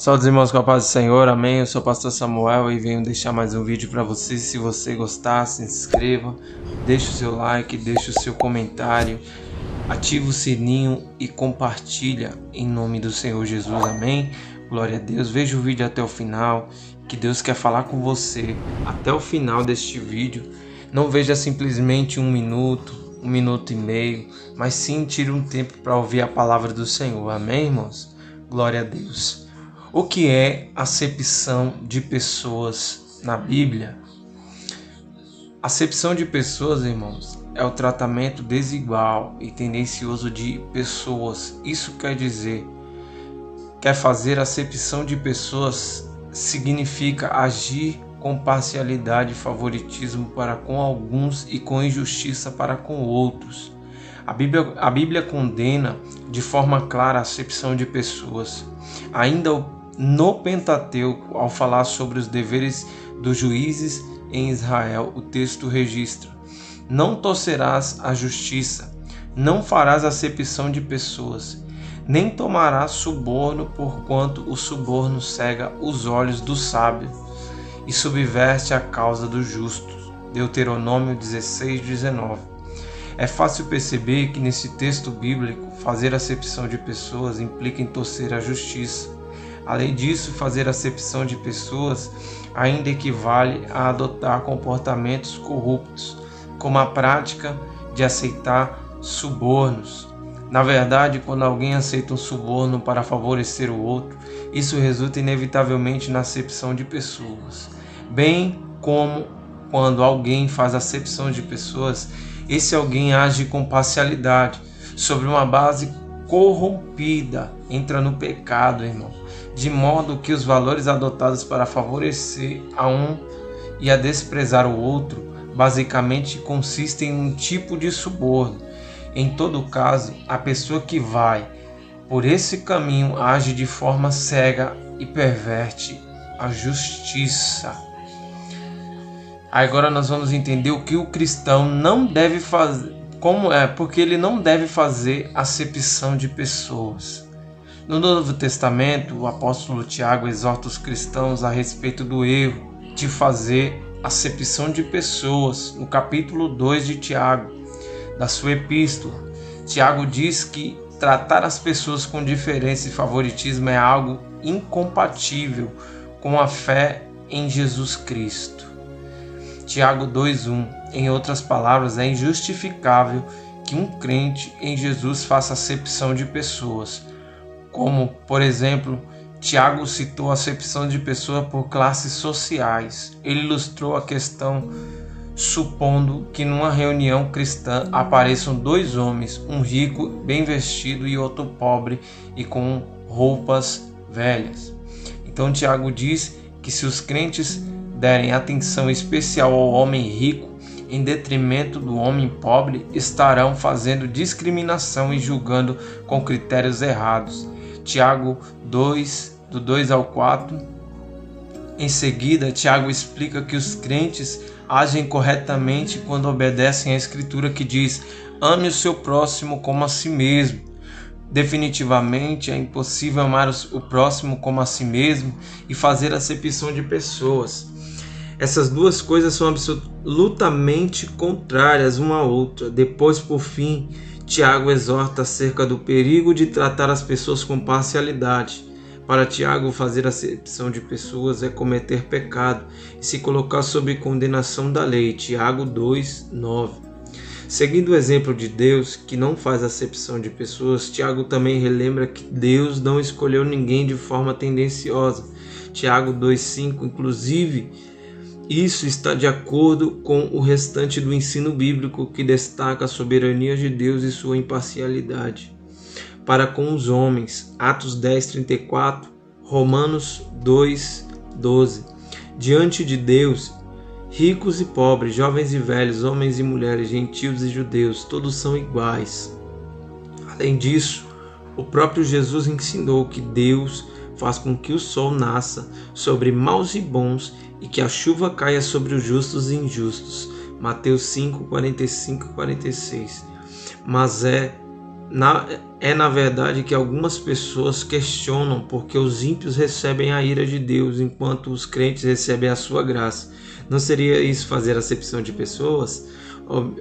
Saúde irmãos, com a paz do Senhor, amém. Eu sou o pastor Samuel e venho deixar mais um vídeo para você. Se você gostar, se inscreva, deixe o seu like, deixe o seu comentário, ative o sininho e compartilha em nome do Senhor Jesus, amém. Glória a Deus, veja o vídeo até o final, que Deus quer falar com você até o final deste vídeo. Não veja simplesmente um minuto e meio, mas sim tire um tempo para ouvir a palavra do Senhor, amém irmãos. Glória a Deus. O que é acepção de pessoas na Bíblia? Acepção de pessoas, irmãos, é o tratamento desigual e tendencioso de pessoas. Isso quer fazer acepção de pessoas significa agir com parcialidade e favoritismo para com alguns e com injustiça para com outros. A Bíblia condena de forma clara a acepção de pessoas. Ainda no Pentateuco, ao falar sobre os deveres dos juízes em Israel, o texto registra: não torcerás a justiça, não farás acepção de pessoas, nem tomarás suborno, porquanto o suborno cega os olhos do sábio e subverte a causa dos justos. Deuteronômio 16:19. É fácil perceber que nesse texto bíblico, fazer acepção de pessoas implica em torcer a justiça. Além disso, fazer acepção de pessoas ainda equivale a adotar comportamentos corruptos, como a prática de aceitar subornos. Na verdade, quando alguém aceita um suborno para favorecer o outro, isso resulta inevitavelmente na acepção de pessoas. Bem como quando alguém faz acepção de pessoas, esse alguém age com parcialidade, sobre uma base corrompida, entra no pecado, irmão, de modo que os valores adotados para favorecer a um e a desprezar o outro, basicamente consistem em um tipo de suborno. Em todo caso, a pessoa que vai por esse caminho age de forma cega e perverte a justiça. Agora nós vamos entender o que o cristão não deve fazer, porque ele não deve fazer acepção de pessoas. No Novo Testamento, o apóstolo Tiago exorta os cristãos a respeito do erro de fazer acepção de pessoas. No capítulo 2 de Tiago, da sua epístola, Tiago diz que tratar as pessoas com diferença e favoritismo é algo incompatível com a fé em Jesus Cristo. Tiago 2:1. Em outras palavras, é injustificável que um crente em Jesus faça acepção de pessoas. Como, por exemplo, Tiago citou a acepção de pessoas por classes sociais. Ele ilustrou a questão supondo que numa reunião cristã apareçam dois homens, um rico, bem vestido, e outro pobre e com roupas velhas. Então Tiago diz que se os crentes derem atenção especial ao homem rico em detrimento do homem pobre, estarão fazendo discriminação e julgando com critérios errados. Tiago 2, do 2 ao 4. Em seguida, Tiago explica que os crentes agem corretamente quando obedecem à Escritura que diz: ame o seu próximo como a si mesmo. Definitivamente é impossível amar o próximo como a si mesmo e fazer acepção de pessoas. Essas duas coisas são absolutamente contrárias uma à outra. Depois, por fim, Tiago exorta acerca do perigo de tratar as pessoas com parcialidade. Para Tiago, fazer acepção de pessoas é cometer pecado e se colocar sob condenação da lei. Tiago 2:9. Seguindo o exemplo de Deus, que não faz acepção de pessoas, Tiago também relembra que Deus não escolheu ninguém de forma tendenciosa. Tiago 2:5, inclusive, isso está de acordo com o restante do ensino bíblico que destaca a soberania de Deus e sua imparcialidade para com os homens. Atos 10:34, Romanos 2:12. Diante de Deus, ricos e pobres, jovens e velhos, homens e mulheres, gentios e judeus, todos são iguais. Além disso, o próprio Jesus ensinou que Deus faz com que o sol nasça sobre maus e bons e que a chuva caia sobre os justos e injustos. Mateus 5:45 e 46. Mas é na verdade que algumas pessoas questionam porque os ímpios recebem a ira de Deus enquanto os crentes recebem a sua graça. Não seria isso fazer acepção de pessoas?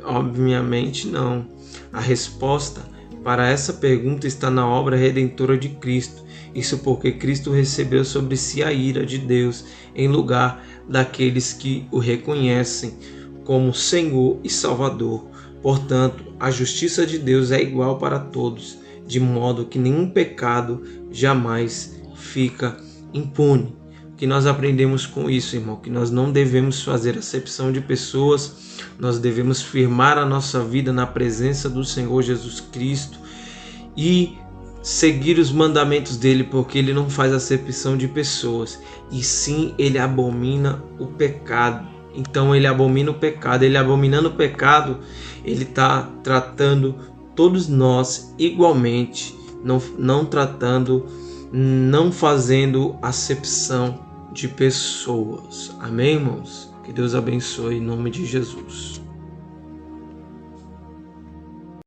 Obviamente não. A resposta para essa pergunta está na obra redentora de Cristo. Isso porque Cristo recebeu sobre si a ira de Deus em lugar daqueles que o reconhecem como Senhor e Salvador. Portanto, a justiça de Deus é igual para todos, de modo que nenhum pecado jamais fica impune. O que nós aprendemos com isso, irmão? Que nós não devemos fazer acepção de pessoas, nós devemos firmar a nossa vida na presença do Senhor Jesus Cristo e seguir os mandamentos dele, porque ele não faz acepção de pessoas, e sim ele abomina o pecado. Então ele abomina o pecado, ele abominando o pecado, ele está tratando todos nós igualmente, não fazendo acepção de pessoas. Amém, irmãos? Que Deus abençoe em nome de Jesus.